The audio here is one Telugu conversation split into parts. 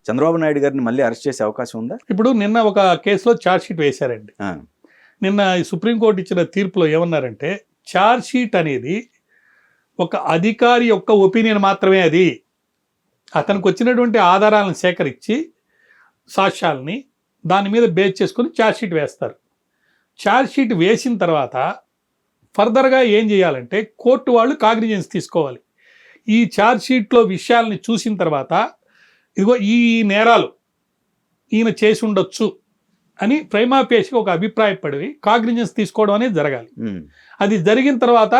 చంద్రబాబు నాయుడు గారిని మళ్ళీ అరెస్ట్ చేసే అవకాశం ఉందా? ఇప్పుడు నిన్న ఒక కేసులో ఛార్జ్షీట్ వేశారండి. నిన్న సుప్రీంకోర్టు ఇచ్చిన తీర్పులో ఏమన్నారంటే, ఛార్జ్షీట్ అనేది ఒక అధికారి యొక్క ఒపీనియన్ మాత్రమే, అది అతనికి వచ్చినటువంటి ఆధారాలను సేకరించి సాక్ష్యాలని దాని మీద బేస్ చేసుకుని ఛార్జ్షీట్ వేస్తారు. ఛార్జ్షీట్ వేసిన తర్వాత ఫర్దర్గా ఏం చేయాలంటే కోర్టు వాళ్ళు కాగ్నిజెన్స్ తీసుకోవాలి. ఈ ఛార్జ్షీట్లో విషయాలని చూసిన తర్వాత ఇదిగో ఈ నేరాలు ఈయన చేసి ఉండొచ్చు అని ప్రైమా ఫేసిగా ఒక అభిప్రాయపడి కాగ్నిజెన్స్ తీసుకోవడం అనేది జరగాలి. అది జరిగిన తర్వాత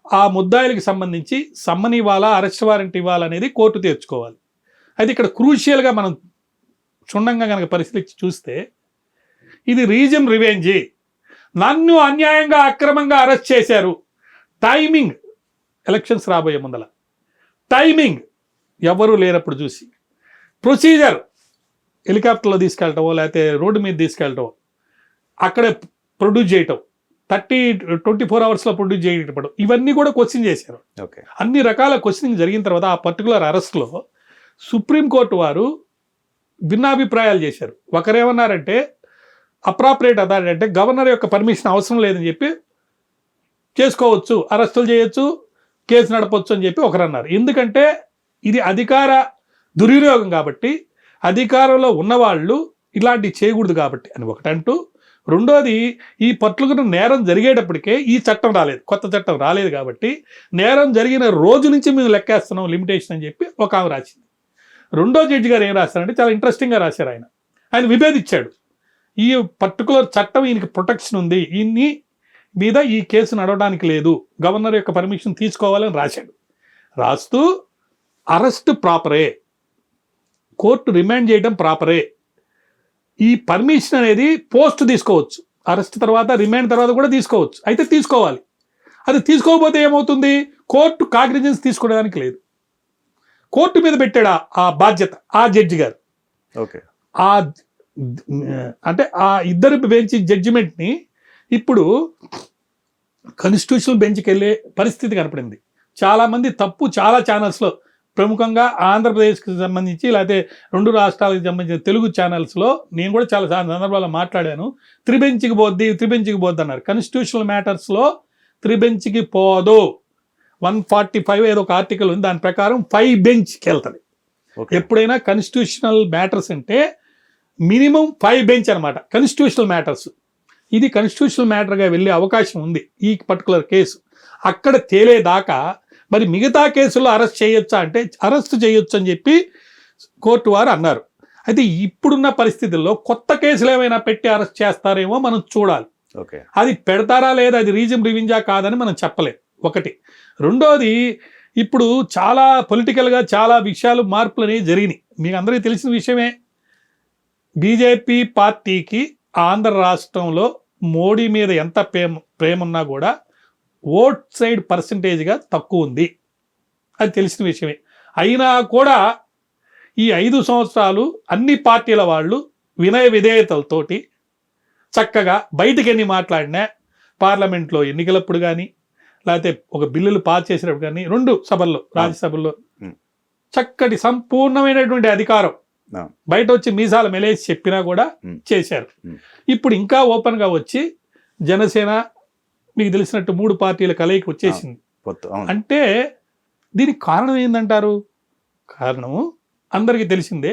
ఆ ముద్దాయిలకు సంబంధించి సమ్మన్ ఇవ్వాలా, అరెస్ట్ వారెంట్ ఇవ్వాలనేది కోర్టు తెచ్చుకోవాలి. అయితే ఇక్కడ క్రూషియల్గా మనం క్షుణ్ణంగా కనుక పరిశీలించి చూస్తే ఇది రీజన్ రివెంజీ. నన్ను అన్యాయంగా అక్రమంగా అరెస్ట్ చేశారు, టైమింగ్ ఎలక్షన్స్ రాబోయే ముందల, టైమింగ్ ఎవరు లేనప్పుడు చూసి, ప్రొసీజర్ హెలికాప్టర్లో తీసుకెళ్ళటమో లేకపోతే రోడ్డు మీద తీసుకెళ్ళటం, అక్కడే ప్రొడ్యూస్ చేయటం, 24 అవర్స్లో ప్రొడ్యూస్ చేయటం, ఇవన్నీ కూడా క్వశ్చన్ చేశారు. అన్ని రకాల క్వశ్చనింగ్ జరిగిన తర్వాత ఆ పర్టికులర్ అరెస్ట్లో సుప్రీంకోర్టు వారు భిన్నాభిప్రాయాలు చేశారు. ఒకరేమన్నారంటే అప్రాపరేట్ అథారిటీ అంటే గవర్నర్ యొక్క పర్మిషన్ అవసరం లేదని చెప్పి చేసుకోవచ్చు, అరెస్టులు చేయొచ్చు, కేసు నడపచ్చు అని చెప్పి ఒకరన్నారు. ఎందుకంటే ఇది అధికార దుర్వినియోగం కాబట్టి, అధికారంలో ఉన్నవాళ్ళు ఇలాంటివి చేయకూడదు కాబట్టి అని ఒకటంటూ, రెండోది ఈ పర్టికులర్ నేరం జరిగేటప్పటికే ఈ చట్టం రాలేదు, కొత్త చట్టం రాలేదు కాబట్టి నేరం జరిగిన రోజు నుంచి మేము లెక్కేస్తున్నాం లిమిటేషన్ అని చెప్పి ఒక ఆమె రాసింది. రెండో జడ్జి గారు ఏం రాశారంటే చాలా ఇంట్రెస్టింగ్గా రాశారు. ఆయన విభేదించాడు. ఈ పర్టికులర్ చట్టం ఈయనకి ప్రొటెక్షన్ ఉంది, ఈయన్ని మీద ఈ కేసు నడవడానికి లేదు, గవర్నర్ యొక్క పర్మిషన్ తీసుకోవాలని రాశాడు. రాస్తూ అరెస్ట్ ప్రాపరే, కోర్టు రిమాండ్ చేయడం ప్రాపరే, ఈ పర్మిషన్ అనేది పోస్ట్ తీసుకోవచ్చు, అరెస్ట్ తర్వాత రిమాండ్ తర్వాత కూడా తీసుకోవచ్చు, అయితే తీసుకోవాలి. అది తీసుకోకపోతే ఏమవుతుంది, కోర్టు కాగ్నిజెన్స్ తీసుకోవడానికి లేదు, కోర్టు మీద పెట్టాడు ఆ బాధ్యత ఆ జడ్జి గారు. అంటే ఆ ఇద్దరు బెంచ్ జడ్జిమెంట్ని ఇప్పుడు కాన్స్టిట్యూషనల్ బెంచ్కి వెళ్ళే పరిస్థితి కనపడింది. చాలామంది తప్పు చాలా ఛానల్స్లో, ప్రముఖంగా ఆంధ్రప్రదేశ్కి సంబంధించి లేకపోతే 2 రాష్ట్రాలకు సంబంధించిన తెలుగు ఛానల్స్లో నేను కూడా చాలా సందర్భాల్లో మాట్లాడాను. త్రిబెంచ్కి పోద్ది అన్నారు. కాన్స్టిట్యూషనల్ మ్యాటర్స్లో త్రిబెంచ్కి పోదు. 145 ఏదో ఒక ఆర్టికల్ ఉంది, దాని ప్రకారం 5 బెంచ్కి వెళ్తుంది. ఎప్పుడైనా కాన్స్టిట్యూషనల్ మ్యాటర్స్ అంటే మినిమం 5 బెంచ్ అనమాట కాన్స్టిట్యూషనల్ మ్యాటర్స్. ఇది కాన్స్టిట్యూషనల్ మ్యాటర్గా వెళ్ళే అవకాశం ఉంది ఈ పర్టికులర్ కేసు. అక్కడ తేలేదాకా మరి మిగతా కేసుల్లో అరెస్ట్ చేయొచ్చా అంటే అరెస్ట్ చేయొచ్చు అని చెప్పి కోర్టు వారు అన్నారు. అయితే ఇప్పుడున్న పరిస్థితుల్లో కొత్త కేసులు ఏమైనా పెట్టి అరెస్ట్ చేస్తారేమో మనం చూడాలి. అది పెడతారా లేదా, అది రీజన్ రివెంజా కాదని మనం చెప్పలేం ఒకటి. రెండోది, ఇప్పుడు చాలా పొలిటికల్గా చాలా విషయాలు మార్పులు అనేవి జరిగినాయి. మీకు అందరికీ తెలిసిన విషయమే, బీజేపీ పార్టీకి ఆంధ్ర రాష్ట్రంలో మోడీ మీద ఎంత ప్రేమ ఉన్నా కూడా ఓట్ సైడ్ పర్సంటేజ్గా తక్కువ ఉంది, అది తెలిసిన విషయమే. అయినా కూడా ఈ 5 సంవత్సరాలు అన్ని పార్టీల వాళ్ళు వినయ విధేయతలతోటి చక్కగా బయటికి ఎన్ని మాట్లాడినా, పార్లమెంట్లో ఎన్నికలప్పుడు కానీ లేకపోతే ఒక బిల్లులు పాస్ చేసినప్పుడు కానీ 2 సభల్లో రాజ్యసభల్లో చక్కటి సంపూర్ణమైనటువంటి అధికారం, బయట వచ్చి మీసాల మెలేసి చెప్పినా కూడా చేశారు. ఇప్పుడు ఇంకా ఓపెన్గా వచ్చి జనసేన మీకు తెలిసినట్టు 3 పార్టీల కలయికి వచ్చేసింది. అంటే దీనికి కారణం ఏందంటారు? కారణము అందరికీ తెలిసిందే,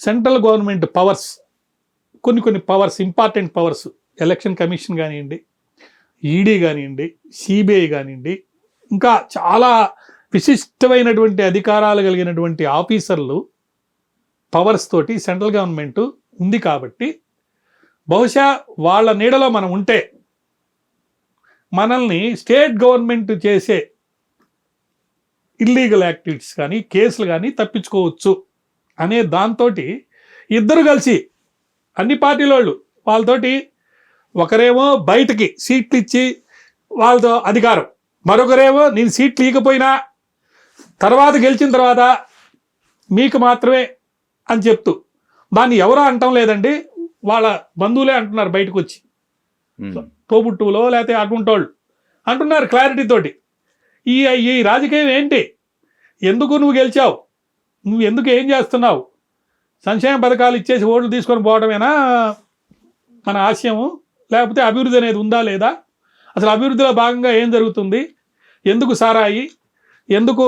సెంట్రల్ గవర్నమెంట్ పవర్స్, కొన్ని powers, important powers, election commission కానివ్వండి, ఈడీ కానివ్వండి, సిబిఐ కానివ్వండి, ఇంకా చాలా విశిష్టమైనటువంటి అధికారాలు కలిగినటువంటి ఆఫీసర్లు పవర్స్ తోటి సెంట్రల్ గవర్నమెంట్ ఉంది కాబట్టి బహుశా వాళ్ళ నీడలో మనం ఉంటే మనల్ని స్టేట్ గవర్నమెంట్ చేసే ఇల్లీగల్ యాక్టివిటీస్ కానీ కేసులు కానీ తప్పించుకోవచ్చు అనే దాంతో ఇద్దరు కలిసి అన్ని పార్టీల వాళ్ళతోటి, ఒకరేమో బయటకి సీట్లు ఇచ్చి వాళ్ళతో అధికారం, మరొకరేమో నేను సీట్లు ఇవ్వకపోయినా తర్వాత గెలిచిన తర్వాత మీకు మాత్రమే అని చెప్తూ, దాన్ని ఎవరో అంటం లేదండి, వాళ్ళ బంధువులే అంటున్నారు, బయటకు వచ్చి తోబుట్టువులో లేకపోతే అటుంటోళ్ళు అంటున్నారు క్లారిటీ తోటి. ఈ రాజకీయం ఏంటి, ఎందుకు నువ్వు గెలిచావు, నువ్వు ఎందుకు ఏం చేస్తున్నావు, సంక్షేమ పథకాలు ఇచ్చేసి ఓట్లు తీసుకొని పోవడమేనా మన ఆశయము, లేకపోతే అభివృద్ధి అనేది ఉందా లేదా, అసలు అభివృద్ధిలో భాగంగా ఏం జరుగుతుంది, ఎందుకు సారాయి, ఎందుకు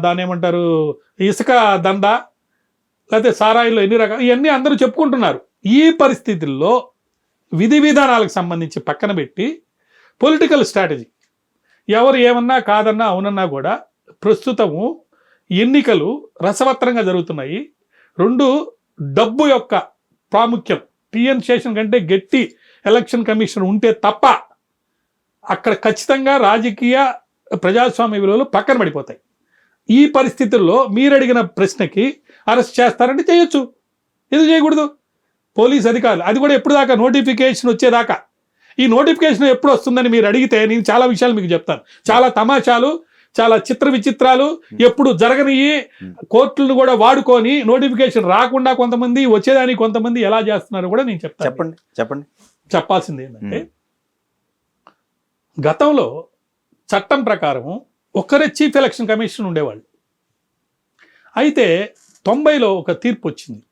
దాన్ని ఏమంటారు ఇసుక దందా, లేకపోతే సారాయిలో ఎన్ని రకాలు, ఇవన్నీ అందరూ చెప్పుకుంటున్నారు. ఈ పరిస్థితుల్లో విధి విధానాలకు సంబంధించి పక్కన పెట్టి పొలిటికల్ స్ట్రాటజీ ఎవరు ఏమన్నా కాదన్నా అవునన్నా కూడా ప్రస్తుతము ఎన్నికలు రసవత్తరంగా జరుగుతున్నాయి. రెండు, డబ్బు యొక్క ప్రాముఖ్యం టీఎన్ శేషన్ కంటే గట్టి ఎలక్షన్ కమిషన్ ఉంటే తప్ప అక్కడ ఖచ్చితంగా రాజకీయ ప్రజాస్వామ్య విలువలు పక్కన పడిపోతాయి. ఈ పరిస్థితుల్లో మీరు అడిగిన ప్రశ్నకి అరెస్ట్ చేస్తారంటే చేయొచ్చు, ఎందుకు చేయకూడదు? పోలీస్ అధికారులు అది కూడా ఎప్పుడు దాకా నోటిఫికేషన్ వచ్చేదాకా, ఈ నోటిఫికేషన్ ఎప్పుడు వస్తుందని మీరు అడిగితే నేను చాలా విషయాలు మీకు చెప్తాను. చాలా తమాషాలు, చాలా చిత్ర విచిత్రాలు ఎప్పుడు జరగనివి కోర్టులను కూడా వాడుకొని నోటిఫికేషన్ రాకుండా కొంతమంది వచ్చేదానికి కొంతమంది ఎలా చేస్తున్నారో కూడా నేను చెప్తాను. చెప్పండి. చెప్పాల్సింది ఏంటంటే గతంలో చట్టం ప్రకారం ఒక్కరే చీఫ్ ఎలక్షన్ కమిషన్ ఉండేవాళ్ళు. అయితే 90లో ఒక తీర్పు వచ్చింది.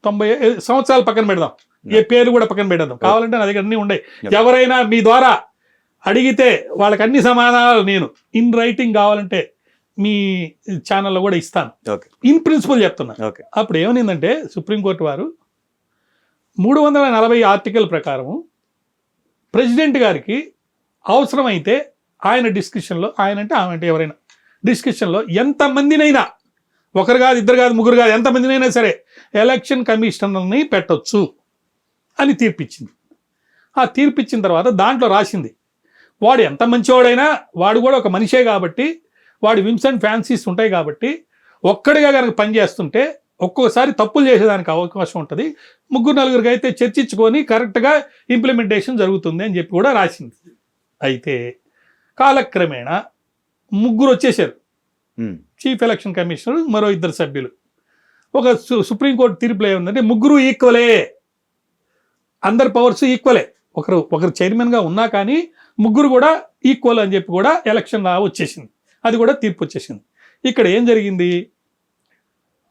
90 సంవత్సరాలు పక్కన పెడదాం, ఏ పేరు కూడా పక్కన పెడదాం, కావాలంటే నా దగ్గర అన్నీ ఉన్నాయి. ఎవరైనా మీ ద్వారా అడిగితే వాళ్ళకి అన్ని సమాధానాలు నేను ఇన్ రైటింగ్ కావాలంటే మీ ఛానల్లో కూడా ఇస్తాను. ఇన్ ప్రిన్సిపల్ చెప్తున్నా. అప్పుడు ఏమనిందంటే సుప్రీంకోర్టు వారు 340 ఆర్టికల్ ప్రకారం ప్రెసిడెంట్ గారికి అవసరమైతే ఆయన డిస్కషన్లో, ఆయన అంటే ఆమె అంటే ఎవరైనా డిస్కషన్లో ఎంతమందినైనా, ఒకరు కాదు ఇద్దరు కాదు ముగ్గురు కాదు ఎంతమందినైనా సరే ఎలక్షన్ కమిషనర్ని పెట్టొచ్చు అని తీర్పిచ్చింది. ఆ తీర్పిచ్చిన తర్వాత దాంట్లో రాసింది వాడు ఎంత మంచివాడైనా వాడు కూడా ఒక మనిషే కాబట్టి వాడి విమ్స్ అండ్ ఫ్యాన్సీస్ ఉంటాయి కాబట్టి ఒక్కడిగా కనుక పనిచేస్తుంటే ఒక్కోసారి తప్పులు చేసేదానికి అవకాశం ఉంటుంది, ముగ్గురు నలుగురికి అయితే చర్చించుకొని కరెక్ట్గా ఇంప్లిమెంటేషన్ జరుగుతుంది అని చెప్పి కూడా రాసింది. అయితే కాలక్రమేణా ముగ్గురు వచ్చేసారు, చీఫ్ ఎలక్షన్ కమిషనర్ మరో 2 సభ్యులు. ఒక సుప్రీంకోర్టు తీర్పులో ఏముందంటే ముగ్గురు ఈక్వలే, అందరి పవర్స్ ఈక్వలే, ఒకరు చైర్మన్గా ఉన్నా కానీ ముగ్గురు కూడా ఈక్వల్ అని చెప్పి కూడా ఎలక్షన్ వచ్చేసింది, అది కూడా తీర్పు వచ్చేసింది. ఇక్కడ ఏం జరిగింది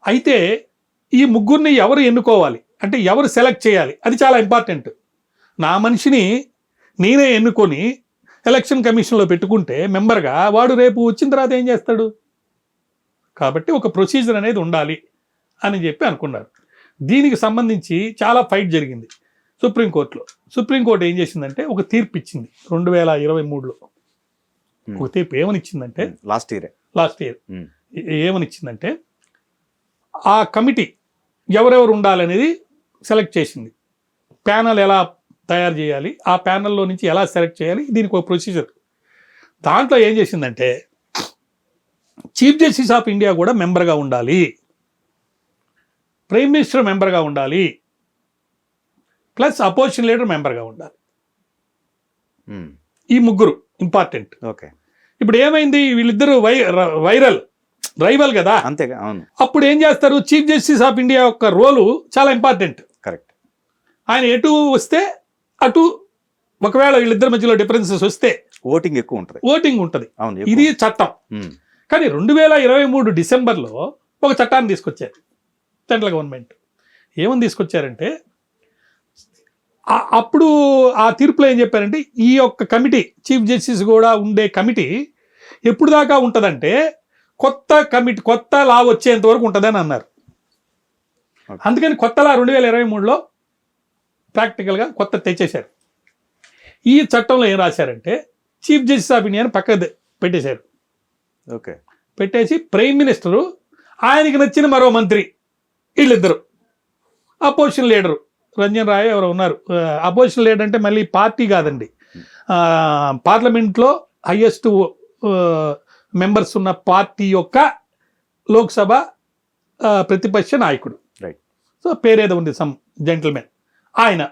అయితే ఈ ముగ్గురిని ఎవరు ఎన్నుకోవాలి అంటే ఎవరు సెలెక్ట్ చేయాలి, అది చాలా ఇంపార్టెంట్. నా మనిషిని నేనే ఎన్నుకొని ఎలక్షన్ కమిషన్లో పెట్టుకుంటే మెంబర్గా వాడు రేపు వచ్చిన తర్వాత ఏం చేస్తాడు? కాబట్టి ఒక ప్రొసీజర్ అనేది ఉండాలి అని చెప్పి అనుకున్నారు. దీనికి సంబంధించి చాలా ఫైట్ జరిగింది సుప్రీంకోర్టులో. సుప్రీంకోర్టు ఏం చేసిందంటే ఒక తీర్పు ఇచ్చింది 2023లో. ఒక తీర్పు ఏమనిచ్చిందంటే లాస్ట్ ఇయర్ ఏమనిచ్చిందంటే ఆ కమిటీ ఎవరెవరు ఉండాలనేది సెలెక్ట్ చేసింది. ప్యానల్ ఎలా తయారు చేయాలి, ఆ ప్యానల్లో నుంచి ఎలా సెలెక్ట్ చేయాలి, దీనికి ఒక ప్రొసీజర్. దాంట్లో ఏం చేసిందంటే చీఫ్ జస్టిస్ ఆఫ్ ఇండియా కూడా మెంబర్గా ఉండాలి, ప్రైమ్ మినిస్టర్ మెంబర్గా ఉండాలి, ప్లస్ అపోజిషన్ లీడర్ మెంబర్గా ఉండాలి. ఈ ముగ్గురు ఇంపార్టెంట్. ఇప్పుడు ఏమైంది, వీళ్ళిద్దరూ రైవల్ కదా, అంతేగా. అప్పుడు ఏం చేస్తారు, చీఫ్ జస్టిస్ ఆఫ్ ఇండియా యొక్క రోలు చాలా ఇంపార్టెంట్. కరెక్ట్. ఆయన ఎటు వస్తే అటు, ఒకవేళ వీళ్ళిద్దరి మధ్యలో డిఫరెన్సెస్ వస్తే ఓటింగ్ ఉంటుంది. ఇది చట్టం. కానీ 2023 డిసెంబర్లో ఒక చట్టాన్ని తీసుకొచ్చారు సెంట్రల్ గవర్నమెంట్. ఏమని తీసుకొచ్చారంటే అప్పుడు ఆ తీర్పులో ఏం చెప్పారంటే ఈ యొక్క కమిటీ, చీఫ్ జస్టిస్ కూడా ఉండే కమిటీ ఎప్పుడు దాకా ఉంటుందంటే కొత్త లా వచ్చేంత వరకు ఉంటుందని అన్నారు. అందుకని కొత్త లా 2023లో ప్రాక్టికల్గా కొత్త తెచ్చేశారు. ఈ చట్టంలో ఏం రాశారంటే చీఫ్ జస్టిస్ ఆఫ్ ఇండియాని పక్కకు పెట్టేశారు. పెట్టేసి ప్రైమ్ మినిస్టరు, ఆయనకి నచ్చిన మరో మంత్రి, వీళ్ళిద్దరు. అపోజిషన్ లీడరు రంజన్ రాయ్ ఎవరో ఉన్నారు. అపోజిషన్ లీడర్ అంటే మళ్ళీ పార్టీ కాదండి, పార్లమెంట్లో హైయెస్ట్ మెంబర్స్ ఉన్న పార్టీ యొక్క లోక్సభ ప్రతిపక్ష నాయకుడు. సో పేరేదో ఉంది, సమ్ జెంటిల్మెన్. ఆయన,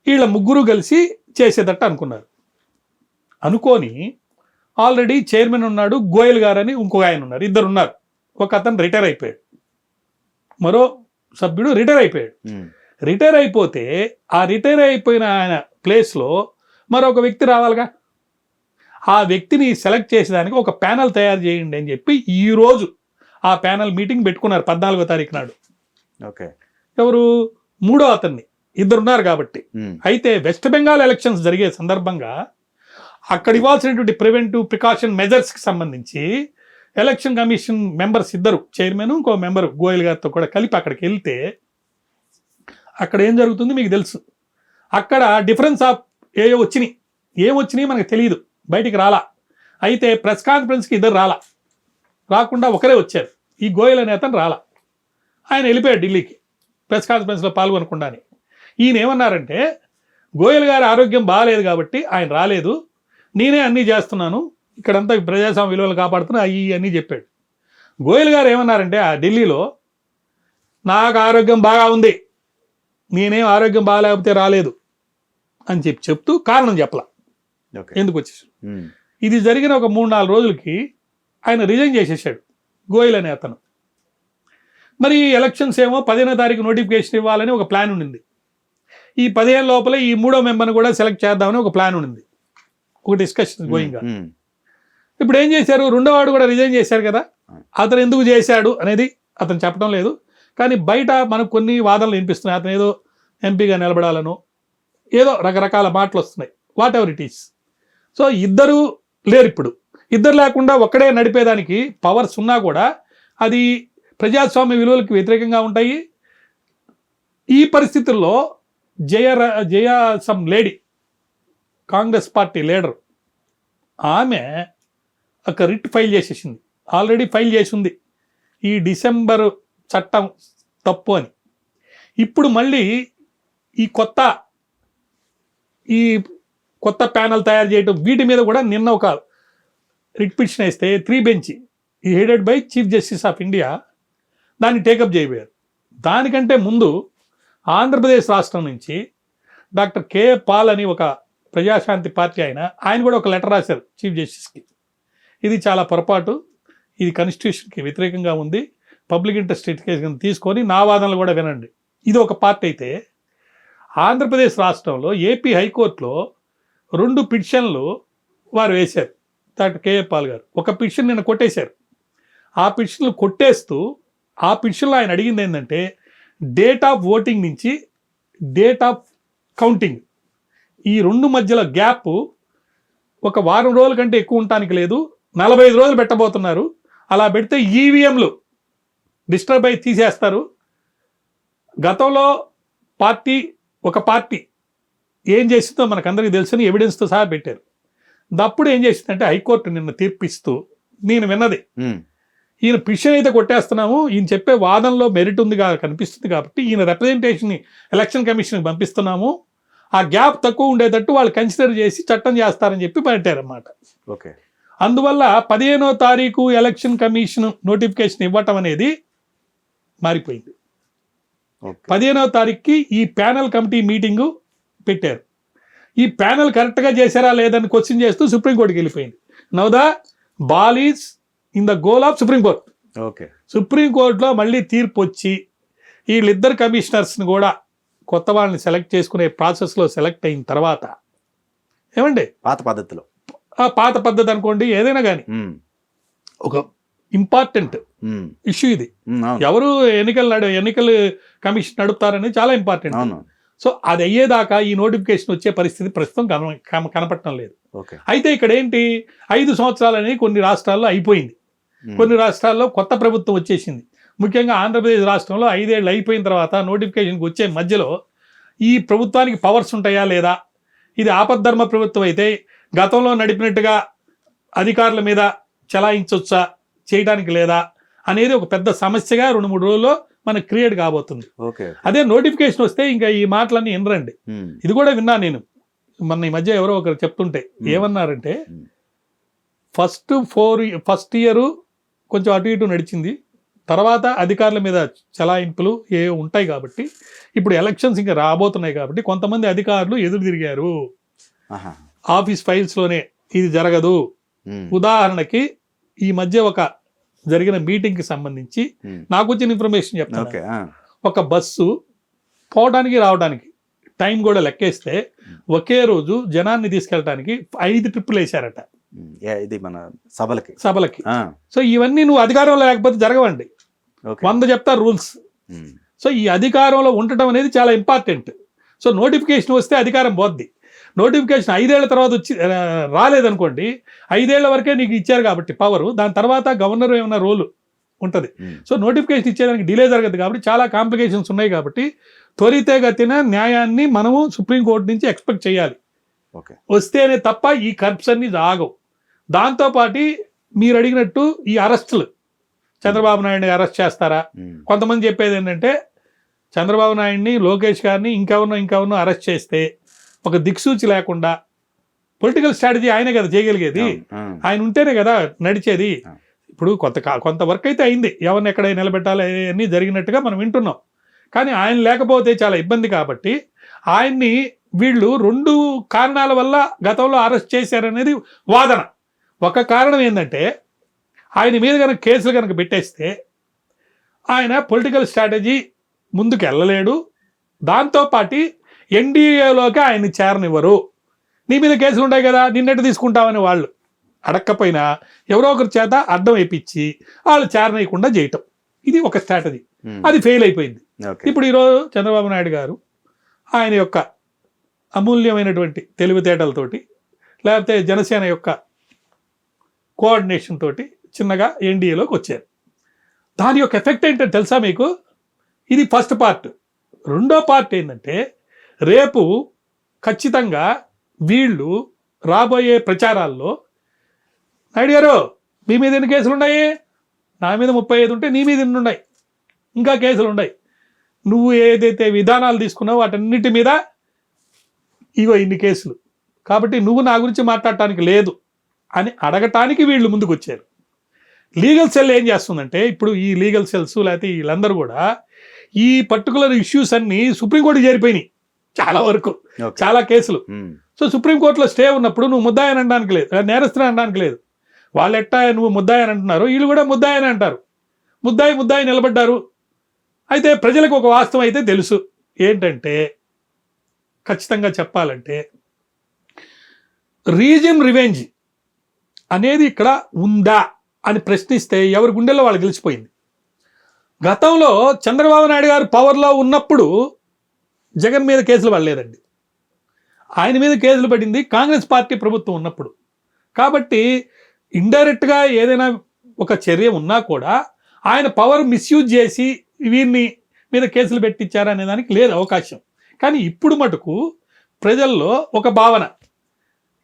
వీళ్ళ ముగ్గురు కలిసి చేసేటట్టు అనుకున్నారు. అనుకొని ఆల్రెడీ చైర్మన్ ఉన్నాడు, గోయల్ గారు అని ఇంకొక ఆయన ఉన్నారు, ఇద్దరు ఉన్నారు. ఒక అతను రిటైర్ అయిపోయాడు, మరో సభ్యుడు రిటైర్ అయిపోయాడు. రిటైర్ అయిపోతే ఆ రిటైర్ అయిపోయిన ఆయన ప్లేస్లో మరొక వ్యక్తి రావాలిగా. ఆ వ్యక్తిని సెలెక్ట్ చేసేదానికి ఒక ప్యానల్ తయారు చేయండి అని చెప్పి ఈరోజు ఆ ప్యానల్ మీటింగ్ పెట్టుకున్నారు 14వ తారీఖు నాడు. ఓకే. ఎవరు? మూడో అతన్ని, ఇద్దరున్నారు కాబట్టి. అయితే వెస్ట్ బెంగాల్ ఎలక్షన్స్ జరిగే సందర్భంగా అక్కడ ఇవ్వాల్సినటువంటి ప్రివెంటివ్ ప్రికాషన్ మెజర్స్కి సంబంధించి ఎలక్షన్ కమిషన్ మెంబర్స్ ఇద్దరు, చైర్మన్ ఇంకో మెంబర్ గోయల్ గారితో కూడా కలిపి అక్కడికి వెళ్తే అక్కడ ఏం జరుగుతుంది మీకు తెలుసు. అక్కడ డిఫరెన్స్ ఆఫ్ ఏమొచ్చినాయి మనకు తెలియదు, బయటికి రాలా. అయితే ప్రెస్ కాన్ఫరెన్స్కి ఇద్దరు రాకుండా ఒకరే వచ్చారు. ఈ గోయల్ అనే అతను రాలా, ఆయన వెళ్ళిపోయాడు ఢిల్లీకి ప్రెస్ కాన్ఫరెన్స్లో పాల్గొనకుండానే. ఈయన ఏమన్నారంటే గోయల్ గారి ఆరోగ్యం బాగాలేదు కాబట్టి ఆయన రాలేదు, నేనే అన్నీ చేస్తున్నాను, ఇక్కడంతా ప్రజాస్వామ్య విలువలు కాపాడుతున్నా అన్నీ చెప్పాడు. గోయల్ గారు ఏమన్నారంటే ఆ ఢిల్లీలో, నాకు ఆరోగ్యం బాగా ఉంది, నేనేం ఆరోగ్యం బాగాలేకపోతే రాలేదు అని చెప్తూ కారణం చెప్పలా ఎందుకు వచ్చేసాడు. ఇది జరిగిన ఒక 3-4 రోజులకి ఆయన రిజైన్ చేసేసాడు గోయల్ అనే అతను. మరి ఎలక్షన్స్ ఏమో 15వ తారీఖు నోటిఫికేషన్ ఇవ్వాలని ఒక ప్లాన్ ఉండింది. ఈ 15 లోపల ఈ మూడో మెంబర్ని కూడా సెలెక్ట్ చేద్దామని ఒక ప్లాన్ ఉండింది, ఒక డిస్కషన్ గోయింగ్. ఇప్పుడు ఏం చేశారు, రెండోవాడు కూడా రిజైన్ చేశారు కదా, అతను ఎందుకు చేశాడు అనేది అతను చెప్పడం లేదు. కానీ బయట మనకు కొన్ని వాదనలు వినిపిస్తున్నాయి, అతను ఏదో ఎంపీగా నిలబడాలను ఏదో రకరకాల మాటలు వస్తున్నాయి, what ever it is. So ఇద్దరు లేరు, ఇప్పుడు ఇద్దరు లేకుండా ఒక్కడే నడిపేదానికి పవర్స్ ఉన్నా కూడా అది ప్రజాస్వామ్య విలువలకు వ్యతిరేకంగా ఉంటాయి. ఈ పరిస్థితుల్లో Jaya some lady, Congress party leader, ఆమె ఒక రిట్ ఫైల్ చేసేసింది, ఆల్రెడీ ఫైల్ చేసి ఉంది, ఈ డిసెంబర్ చట్టం తప్పు అని. ఇప్పుడు మళ్ళీ ఈ కొత్త ప్యానల్ తయారు చేయడం, వీటి మీద కూడా నిన్న ఒక రిట్ పిటిషన్ వేస్తే 3 బెంచ్ ఈ headed by chief justice of India దాన్ని టేకప్ చేయబోయారు. దానికంటే ముందు ఆంధ్రప్రదేశ్ రాష్ట్రం నుంచి డాక్టర్ కే పాల్ అని ఒక ప్రజాశాంతి పార్టీ ఆయన కూడా ఒక లెటర్ రాశారు చీఫ్ జస్టిస్కి. ఇది చాలా పొరపాటు, ఇది కాన్స్టిట్యూషన్కి వ్యతిరేకంగా ఉంది, పబ్లిక్ ఇంట్రెస్ట్ కేసు తీసుకొని నా వాదనలు కూడా వినండి. ఇది ఒక పార్ట్ అయితే, ఆంధ్రప్రదేశ్ రాష్ట్రంలో ఏపీ హైకోర్టులో 2 పిటిషన్లు వారు వేశారు డాక్టర్ కేఏ పాల్ గారు. ఒక పిటిషన్ నిన్న కొట్టేశారు. ఆ పిటిషన్లు కొట్టేస్తూ ఆ పిటిషన్లో ఆయన అడిగింది ఏంటంటే డేట్ ఆఫ్ ఓటింగ్ నుంచి డేట్ ఆఫ్ కౌంటింగ్ ఈ 2 మధ్యలో గ్యాప్ ఒక వారం రోజుల కంటే ఎక్కువ ఉండటానికి లేదు, 45 రోజులు పెట్టబోతున్నారు. అలా పెడితే ఈవీఎంలు డిస్టర్బ్ అయి తీసేస్తారు. గతంలో ఒక పార్టీ ఏం చేసిందో మనకందరికీ తెలుసని ఎవిడెన్స్తో సహా పెట్టారు. అప్పుడు ఏం చేసిందంటే హైకోర్టు నిన్న తీర్పిస్తూ, నేను విన్నది, ఈయన పిటిషన్ అయితే కొట్టేస్తున్నాము, ఈయన చెప్పే వాదనలో మెరిట్ ఉంది కనిపిస్తుంది కాబట్టి ఈయన రిప్రజెంటేషన్ని ఎలక్షన్ కమిషన్కి పంపిస్తున్నాము, ఆ గ్యాప్ తక్కువ ఉండేటట్టు వాళ్ళు కన్సిడర్ చేసి చట్టం చేస్తారని చెప్పి పెట్టారన్నమాట. ఓకే. అందువల్ల 15వ తారీఖు ఎలక్షన్ కమిషన్ నోటిఫికేషన్ ఇవ్వటం అనేది మారిపోయింది. 15వ తారీఖుకి ఈ ప్యానల్ కమిటీ మీటింగు పెట్టారు. ఈ ప్యానల్ కరెక్ట్గా చేశారా లేదని క్వశ్చన్ చేస్తూ సుప్రీంకోర్టుకి వెళ్ళిపోయింది. Now the ball is in the goal of supreme court. Okay. సుప్రీంకోర్టులో మళ్ళీ తీర్పు వచ్చి వీళ్ళిద్దరు కమిషనర్స్ని కూడా కొత్త వాళ్ళని సెలెక్ట్ చేసుకునే ప్రాసెస్లో సెలెక్ట్ అయిన తర్వాత ఏమండి పాత పద్ధతి అనుకోండి, ఏదైనా కానీ ఒక ఇంపార్టెంట్ ఇష్యూ ఇది. ఎవరు ఎన్నికలు కమిషన్ నడుపుతారని చాలా ఇంపార్టెంట్. సో అది అయ్యేదాకా ఈ నోటిఫికేషన్ వచ్చే పరిస్థితి ప్రస్తుతం కనపడటం లేదు. అయితే ఇక్కడ ఏంటి, 5 సంవత్సరాలని కొన్ని రాష్ట్రాల్లో అయిపోయింది, కొన్ని రాష్ట్రాల్లో కొత్త ప్రభుత్వం వచ్చేసింది. ముఖ్యంగా ఆంధ్రప్రదేశ్ రాష్ట్రంలో 5 ఏళ్ళు అయిపోయిన తర్వాత నోటిఫికేషన్కి వచ్చే మధ్యలో ఈ ప్రభుత్వానికి పవర్స్ ఉంటాయా లేదా, ఇది ఆపద్ధర్మ ప్రభుత్వం అయితే గతంలో నడిపినట్టుగా అధికారుల మీద చలాయించొచ్చా, చేయడానికి లేదా అనేది ఒక పెద్ద సమస్యగా 2-3 రోజుల్లో మనకు క్రియేట్ కాబోతుంది. అదే నోటిఫికేషన్ వస్తే ఇంకా ఈ మాటలన్నీ వినరండి. ఇది కూడా విన్నా నేను మొన్న ఈ మధ్య ఎవరో ఒకరు చెప్తుంటే, ఏమన్నారంటే ఫస్ట్ ఇయర్ కొంచెం అటు ఇటు నడిచింది, తర్వాత అధికారుల మీద చలాయింపులు ఉంటాయి కాబట్టి ఇప్పుడు ఎలక్షన్స్ ఇంకా రాబోతున్నాయి కాబట్టి కొంతమంది అధికారులు ఎదురు తిరిగారు, ఆఫీస్ ఫైల్స్లోనే ఇది జరగదు. ఉదాహరణకి ఈ మధ్య ఒక జరిగిన మీటింగ్కి సంబంధించి నాకు వచ్చిన ఇన్ఫర్మేషన్ చెప్తాను. ఒక బస్సు పోవడానికి రావడానికి టైం కూడా లెక్కేస్తే ఒకే రోజు జనాన్ని తీసుకెళ్ళడానికి 5 ట్రిప్పులు వేశారట. ఇది మన సభలకి. సో ఇవన్నీ నువ్వు అధికారంలో లేకపోతే జరగవండి. 100 చెప్తారు రూల్స్. సో ఈ అధికారంలో ఉండటం అనేది చాలా ఇంపార్టెంట్. సో నోటిఫికేషన్ వస్తే అధికారం పోద్ది. నోటిఫికేషన్ 5 ఏళ్ల తర్వాత వచ్చి రాలేదనుకోండి, 5 ఏళ్ల వరకే నీకు ఇచ్చారు కాబట్టి పవరు, దాని తర్వాత గవర్నర్ ఏమైనా రోలు ఉంటుంది. సో నోటిఫికేషన్ ఇచ్చేదానికి డిలే జరగదు కాబట్టి చాలా కాంప్లికేషన్స్ ఉన్నాయి. కాబట్టి త్వరితగతిన న్యాయాన్ని మనము సుప్రీంకోర్టు నుంచి ఎక్స్పెక్ట్ చేయాలి. వస్తేనే తప్ప ఈ కర్ప్స్ అన్ని ఆగవు. దాంతోపాటు మీరు అడిగినట్టు ఈ అరెస్టులు, చంద్రబాబు నాయుడిని అరెస్ట్ చేస్తారా? కొంతమంది చెప్పేది ఏంటంటే చంద్రబాబు నాయుడిని, లోకేష్ గారిని ఇంకెవరినో అరెస్ట్ చేస్తే ఒక దిక్సూచి లేకుండా, పొలిటికల్ స్ట్రాటజీ ఆయనే కదా చేయగలిగేది, ఆయన ఉంటేనే కదా నడిచేది. ఇప్పుడు కొంత వర్క్ అయితే అయింది, ఎవరిని ఎక్కడ నిలబెట్టాలి అన్నీ జరిగినట్టుగా మనం వింటున్నాం. కానీ ఆయన లేకపోతే చాలా ఇబ్బంది. కాబట్టి ఆయన్ని వీళ్ళు 2 కారణాల వల్ల గతంలో అరెస్ట్ చేశారనేది వాదన. ఒక కారణం ఏంటంటే ఆయన మీద కనుక కేసులు కనుక పెట్టేస్తే ఆయన పొలిటికల్ స్ట్రాటజీ ముందుకు వెళ్ళలేడు. దాంతోపాటు ఎన్డీఏలోకి ఆయన్ని చేరనివ్వరు. నీ మీద కేసులు ఉంటాయి కదా, నిన్నట్టు తీసుకుంటామని వాళ్ళు అడక్కపోయినా ఎవరో ఒకరి చేత అడ్డం వేయించి వాళ్ళు చేరనీయకుండా చేయటం, ఇది ఒక స్ట్రాటజీ. అది ఫెయిల్ అయిపోయింది. ఇప్పుడు ఈరోజు చంద్రబాబు నాయుడు గారు ఆయన యొక్క అమూల్యమైనటువంటి తెలివితేటలతోటి, లేకపోతే జనసేన యొక్క కోఆర్డినేషన్ తోటి చిన్నగా ఎన్డీఏలోకి వచ్చారు. దాని యొక్క ఎఫెక్ట్ ఏంటంటే తెలుసా మీకు? ఇది ఫస్ట్ పార్ట్. రెండో పార్ట్ ఏంటంటే రేపు ఖచ్చితంగా వీళ్ళు రాబోయే ప్రచారాల్లో, నాయుడు గారు మీ మీద ఎన్ని కేసులు ఉన్నాయి? నా మీద 35 ఉంటే నీ మీద ఎన్ని ఉన్నాయి? ఇంకా కేసులు ఉన్నాయి. నువ్వు ఏదైతే విధానాలు తీసుకున్నావో వాటన్నిటి మీద ఇగో ఇన్ని కేసులు, కాబట్టి నువ్వు నా గురించి మాట్లాడటానికి లేదు అని అడగటానికి వీళ్ళు ముందుకు వచ్చారు. లీగల్ సెల్ ఏం చేస్తుందంటే, ఇప్పుడు ఈ లీగల్ సెల్స్ లేకపోతే వీళ్ళందరూ కూడా ఈ పర్టికులర్ ఇష్యూస్ అన్నీ సుప్రీంకోర్టుకి చేరిపోయినాయి చాలా వరకు, చాలా కేసులు. సో సుప్రీంకోర్టులో స్టే ఉన్నప్పుడు నువ్వు ముద్దాయని అనడానికి లేదు, నేరస్తుని అనడానికి లేదు. వాళ్ళు ఎట్టా నువ్వు ముద్దాయని అంటున్నారు, వీళ్ళు కూడా ముద్దాయని అంటారు. ముద్దాయి నిలబడ్డారు. అయితే ప్రజలకు ఒక వాస్తవం అయితే తెలుసు, ఏంటంటే ఖచ్చితంగా చెప్పాలంటే రీజిమ్ రివెంజ్ అనేది ఇక్కడ ఉందా అని ప్రశ్నిస్తే ఎవరి గుండెల్లో వాళ్ళు గెలిచిపోయింది. గతంలో చంద్రబాబు నాయుడు గారు పవర్లో ఉన్నప్పుడు జగన్ మీద కేసులు పడలేదండి. ఆయన మీద కేసులు పడింది కాంగ్రెస్ పార్టీ ప్రభుత్వం ఉన్నప్పుడు. కాబట్టి ఇండైరెక్ట్గా ఏదైనా ఒక చర్య ఉన్నా కూడా ఆయన పవర్ మిస్యూజ్ చేసి వీరిని మీద కేసులు పెట్టించారనే దానికి లేదు అవకాశం. కానీ ఇప్పుడు మటుకు ప్రజల్లో ఒక భావన,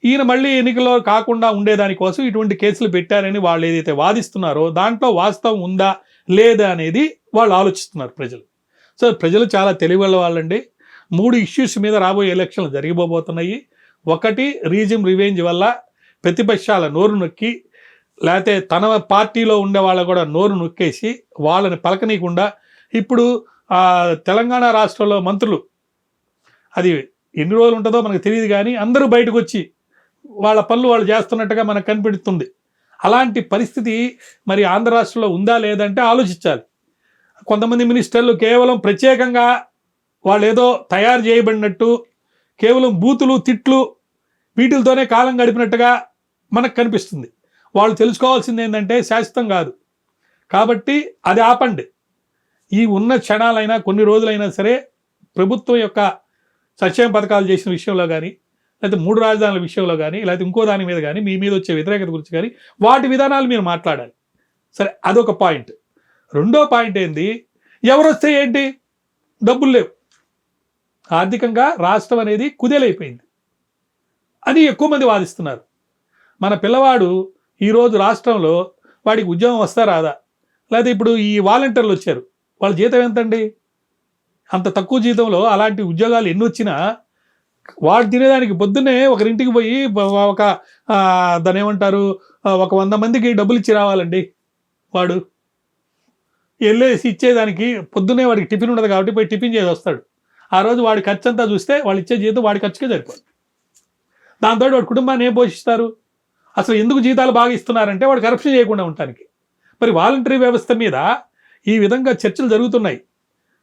ఈయన మళ్ళీ ఎన్నికల్లో కాకుండా ఉండేదానికోసం ఇటువంటి కేసులు పెట్టారని వాళ్ళు ఏదైతే వాదిస్తున్నారో దాంట్లో వాస్తవం ఉందా లేదా అనేది వాళ్ళు ఆలోచిస్తున్నారు ప్రజలు. సో ప్రజలు చాలా తెలివిగల వాళ్ళండి. 3 ఇష్యూస్ మీద రాబోయే ఎలక్షన్లు జరిగిపోబోతున్నాయి. ఒకటి, రీజిమ్ రివెంజ్ వల్ల ప్రతిపక్షాల నోరు నొక్కి, లేకపోతే తన పార్టీలో ఉండే వాళ్ళు కూడా నోరు నొక్కేసి వాళ్ళని పలకనీయకుండా, ఇప్పుడు తెలంగాణ రాష్ట్రంలో మంత్రులు, అది ఎన్ని రోజులు ఉంటుందో మనకు తెలియదు కానీ అందరూ బయటకు వచ్చి వాళ్ళ పనులు వాళ్ళు చేస్తున్నట్టుగా మనకు కనిపిస్తుంది. అలాంటి పరిస్థితి మరి ఆంధ్ర రాష్ట్రంలో ఉందా లేదంటే ఆలోచించాలి. కొంతమంది మినిస్టర్లు కేవలం ప్రత్యేకంగా వాళ్ళు ఏదో తయారు చేయబడినట్టు కేవలం బూతులు తిట్లు వీటితోనే కాలం గడిపినట్టుగా మనకు కనిపిస్తుంది. వాళ్ళు తెలుసుకోవాల్సింది ఏంటంటే శాశ్వతం కాదు. కాబట్టి అది ఆపండి. ఈ ఉన్న క్షణాలైనా కొన్ని రోజులైనా సరే ప్రభుత్వం యొక్క సంక్షేమ పథకాలు చేసిన విషయంలో కానీ, లేకపోతే 3 రాజధానుల విషయంలో కానీ, లేకపోతే ఇంకో దాని మీద కానీ, మీ మీద వచ్చే వ్యతిరేకత గురించి కానీ వాటి విధానాలు మీరు మాట్లాడాలి. సరే, అదొక పాయింట్. రెండో పాయింట్ ఏంది, ఎవరు వస్తే ఏంటి, డబ్బులు లేవు, ఆర్థికంగా రాష్ట్రం అనేది కుదేలైపోయింది అని ఎక్కువ మంది వాదిస్తున్నారు. మన పిల్లవాడు ఈరోజు రాష్ట్రంలో వాడికి ఉద్యోగం వస్తా రాదా? లేకపోతే ఇప్పుడు ఈ వాలంటీర్లు వచ్చారు, వాళ్ళ జీతం ఎంతండి? అంత తక్కువ జీతంలో అలాంటి ఉద్యోగాలు ఎన్ని వచ్చినా వాడు తినేదానికి పొద్దున్నే ఒకరింటికి పోయి ఒక దాని ఏమంటారు, ఒక 100 మందికి డబ్బులు ఇచ్చి రావాలండి. వాడు వెళ్ళేసి ఇచ్చేదానికి పొద్దున్నే వాడికి టిఫిన్ ఉండదు కాబట్టి పోయి టిఫిన్ చేసి వస్తాడు. ఆ రోజు వాడి ఖర్చు అంతా చూస్తే వాళ్ళు ఇచ్చే జీతం వాడి ఖర్చుకే సరిపోదు. దాంతో వాడి కుటుంబాన్ని ఏం పోషిస్తారు? అసలు ఎందుకు జీతాలు బాగా ఇస్తున్నారంటే వాడు కరప్షన్ చేయకుండా ఉండటానికి. మరి వాలంటరీ వ్యవస్థ మీద ఈ విధంగా చర్చలు జరుగుతున్నాయి.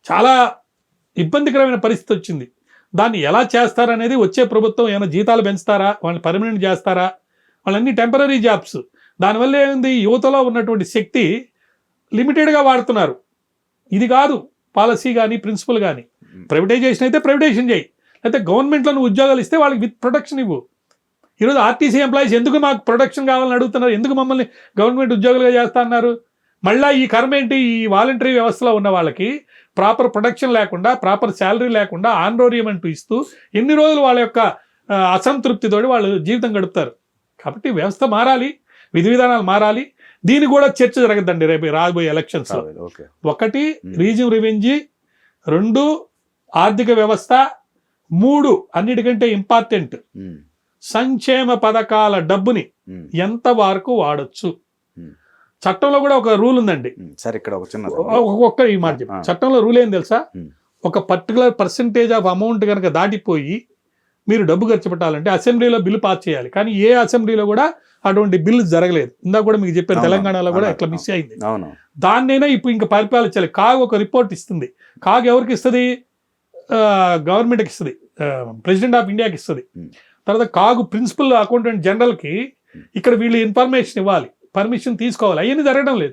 చాలా ఇబ్బందికరమైన పరిస్థితి వచ్చింది. దాన్ని ఎలా చేస్తారనేది వచ్చే ప్రభుత్వం ఏమైనా జీతాలు పెంచుతారా, వాళ్ళని పర్మనెంట్ చేస్తారా వాళ్ళన్నీ టెంపరీ జాబ్స్. దానివల్ల ఏముంది, యువతలో ఉన్నటువంటి శక్తి లిమిటెడ్గా వాడుతున్నారు. ఇది కాదు పాలసీ కానీ ప్రిన్సిపల్ కానీ. ప్రైవేటైజేషన్ అయితే ప్రైవేటైజేషన్ చేయి, లేకపోతే గవర్నమెంట్లో నువ్వు ఉద్యోగాలు ఇస్తే వాళ్ళకి విత్ ప్రొటెక్షన్ ఇవ్వు. ఈరోజు ఆర్టీసీ ఎంప్లాయీస్ ఎందుకు మాకు ప్రొటెక్షన్ కావాలని అడుగుతున్నారు, ఎందుకు మమ్మల్ని గవర్నమెంట్ ఉద్యోగులుగా చేస్తా అన్నారు? మళ్ళీ ఈ కర్మ ఏంటి, ఈ వాలంటరీ వ్యవస్థలో ఉన్న వాళ్ళకి ప్రాపర్ ప్రొటెక్షన్ లేకుండా, ప్రాపర్ శాలరీ లేకుండా ఆన్రోరియం అంటూ ఇస్తూ ఎన్ని రోజులు వాళ్ళ యొక్క అసంతృప్తితోటి వాళ్ళు జీవితం గడుపుతారు. కాబట్టి వ్యవస్థ మారాలి, విధి విధానాలు మారాలి. దీని కూడా చర్చ జరగద్దండి రేపు రాబోయే ఎలక్షన్స్ లో. ఒకటి రీజన్ రెవెన్యూ, 2 ఆర్థిక వ్యవస్థ, 3 అన్నిటికంటే ఇంపార్టెంట్ సంక్షేమ పథకాల డబ్బుని ఎంత వరకు వాడొచ్చు. చట్టంలో కూడా ఒక రూల్ ఉందండి. సరే, ఇక్కడ ఒక చిన్న ఒక్క ఈ మాట చెప్పి, చట్టంలో రూల్ ఏం తెలుసా, ఒక పర్టికులర్ పర్సెంటేజ్ ఆఫ్ అమౌంట్ కనుక దాటిపోయి మీరు డబ్బు ఖర్చు పెట్టాలంటే అసెంబ్లీలో బిల్లు పాస్ చేయాలి. కానీ ఏ అసెంబ్లీలో కూడా అటువంటి బిల్లు జరగలేదు. ఇందాక కూడా మీకు చెప్పారు, తెలంగాణలో కూడా ఎట్లా మిస్ అయింది. దాన్నైనా ఇప్పుడు ఇంకా పరిపాలించాలి. కాగ్ ఒక రిపోర్ట్ ఇస్తుంది. కాగ్ ఎవరికి ఇస్తుంది? గవర్నమెంట్కి ఇస్తుంది, ప్రెసిడెంట్ ఆఫ్ ఇండియాకి ఇస్తుంది. తర్వాత కాగు ప్రిన్సిపల్ అకౌంటెంట్ జనరల్కి ఇక్కడ వీళ్ళు ఇన్ఫర్మేషన్ ఇవ్వాలి, పర్మిషన్ తీసుకోవాలి. అవన్నీ జరగడం లేదు.